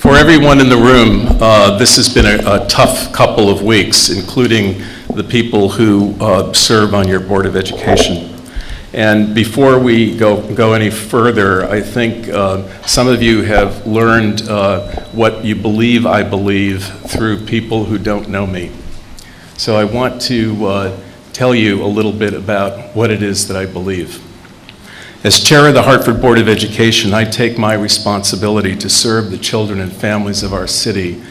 For everyone in the room, this has been a tough couple of weeks, including the people who serve on your Board of Education. And before we go any further, I think some of you have learned what you believe I believe through people who don't know me. So I want to tell you a little bit about what it is that I believe. As chair of the Hartford Board of Education, I take my responsibility to serve the children and families of our city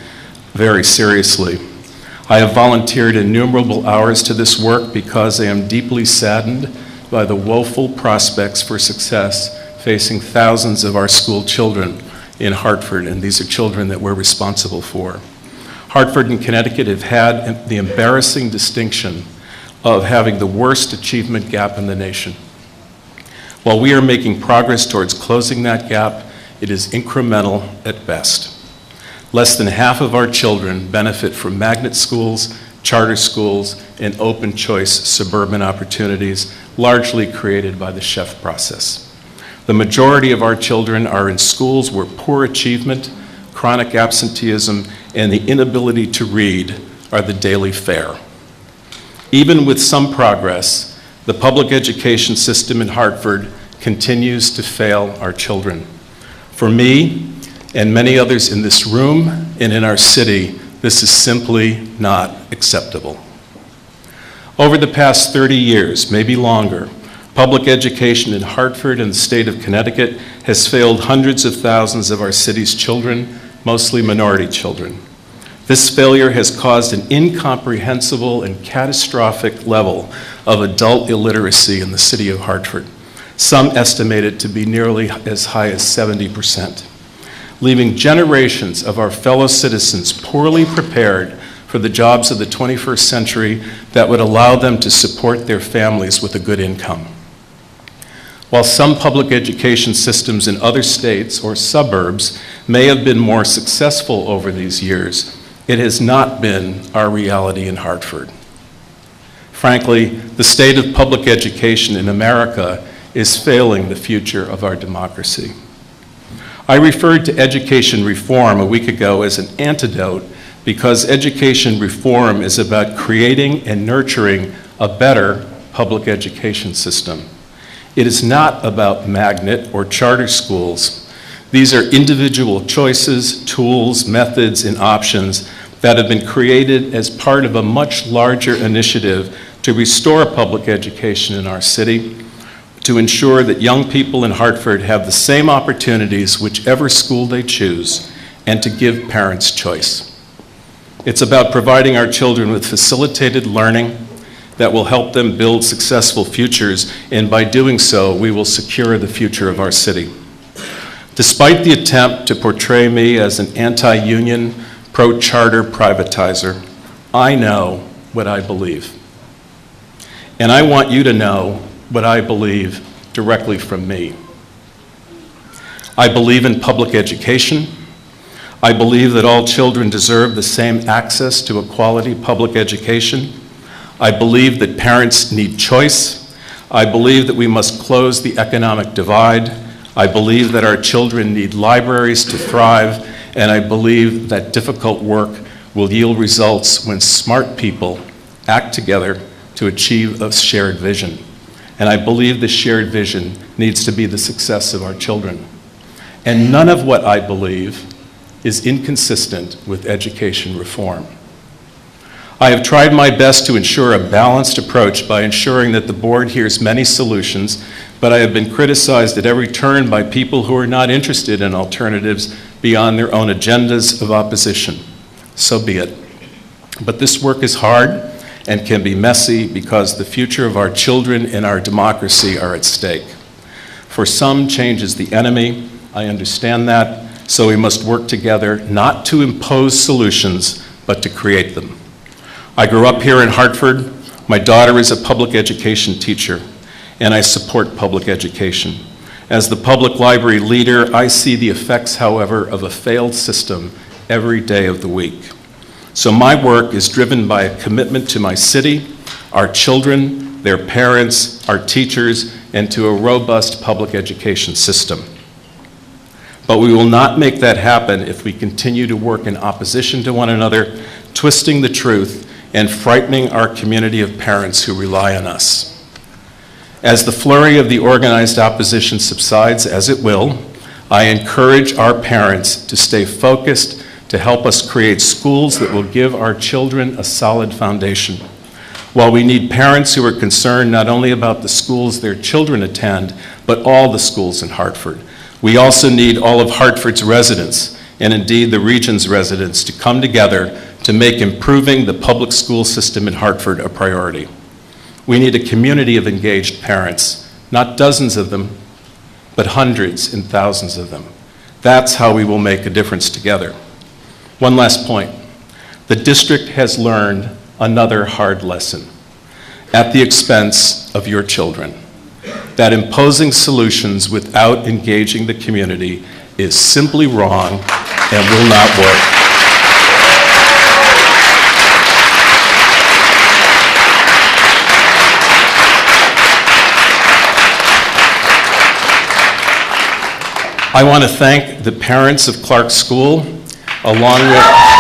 very seriously. I have volunteered innumerable hours to this work because I am deeply saddened by the woeful prospects for success facing thousands of our school children in Hartford, and these are children that we're responsible for. Hartford and Connecticut have had the embarrassing distinction of having the worst achievement gap in the nation. While we are making progress towards closing that gap, it is incremental at best. Less than half of our children benefit from magnet schools, charter schools, and open choice suburban opportunities, largely created by the Sheff process. The majority of our children are in schools where poor achievement, chronic absenteeism, and the inability to read are the daily fare. Even with some progress, the public education system in Hartford continues to fail our children. For me and many others in this room and in our city, this is simply not acceptable. Over the past 30 years, maybe longer, public education in Hartford and the state of Connecticut has failed hundreds of thousands of our city's children, mostly minority children. This failure has caused an incomprehensible and catastrophic level of adult illiteracy in the city of Hartford. Some estimate it to be nearly as high as 70%, leaving generations of our fellow citizens poorly prepared for the jobs of the 21st century that would allow them to support their families with a good income. While some public education systems in other states or suburbs may have been more successful over these years, it has not been our reality in Hartford. Frankly, the state of public education in America is failing the future of our democracy. I referred to education reform a week ago as an antidote because education reform is about creating and nurturing a better public education system. It is not about magnet or charter schools. These are individual choices, tools, methods, and options that have been created as part of a much larger initiative to restore public education in our city, to ensure that young people in Hartford have the same opportunities whichever school they choose, and to give parents choice. It's about providing our children with facilitated learning that will help them build successful futures, and by doing so, we will secure the future of our city. Despite the attempt to portray me as an anti-union, pro-charter privatizer, I know what I believe. And I want you to know what I believe directly from me. I believe in public education. I believe that all children deserve the same access to a quality public education. I believe that parents need choice. I believe that we must close the economic divide. I believe that our children need libraries to thrive, and I believe that difficult work will yield results when smart people act together to achieve a shared vision. And I believe the shared vision needs to be the success of our children. And none of what I believe is inconsistent with education reform. I have tried my best to ensure a balanced approach by ensuring that the board hears many solutions, but I have been criticized at every turn by people who are not interested in alternatives beyond their own agendas of opposition. So be it. But this work is hard and can be messy because the future of our children and our democracy are at stake. For some, change is the enemy. I understand that, so we must work together not to impose solutions, but to create them. I grew up here in Hartford. My daughter is a public education teacher, and I support public education. As the public library leader, I see the effects, however, of a failed system every day of the week. So my work is driven by a commitment to my city, our children, their parents, our teachers, and to a robust public education system. But we will not make that happen if we continue to work in opposition to one another, twisting the truth, and frightening our community of parents who rely on us. As the flurry of the organized opposition subsides, as it will, I encourage our parents to stay focused to help us create schools that will give our children a solid foundation. While we need parents who are concerned not only about the schools their children attend, but all the schools in Hartford, we also need all of Hartford's residents, and indeed the region's residents, to come together to make improving the public school system in Hartford a priority. We need a community of engaged parents, not dozens of them, but hundreds and thousands of them. That's how we will make a difference together. One last point. The district has learned another hard lesson at the expense of your children, that imposing solutions without engaging the community is simply wrong and will not work. I want to thank the parents of Clark School, along with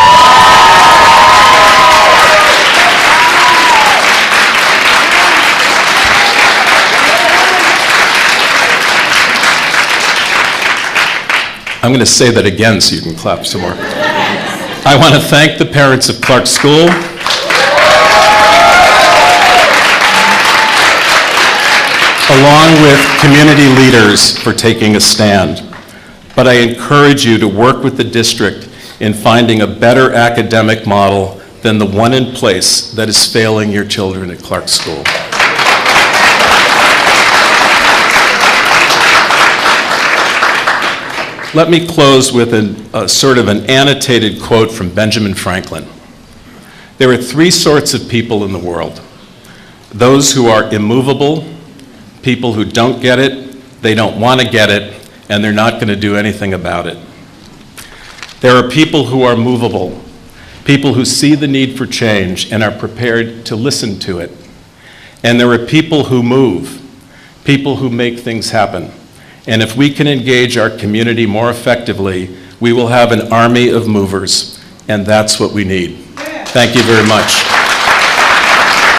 I'm going to say that again so you can clap some more. I want to thank the parents of Clark School, along with community leaders, for taking a stand. But I encourage you to work with the district in finding a better academic model than the one in place that is failing your children at Clark School. Let me close with a sort of an annotated quote from Benjamin Franklin. There are three sorts of people in the world: those who are immovable, people who don't get it, they don't want to get it, and they're not going to do anything about it. There are people who are movable, people who see the need for change and are prepared to listen to it. And there are people who move, people who make things happen. And if we can engage our community more effectively, we will have an army of movers, and that's what we need. Thank you very much.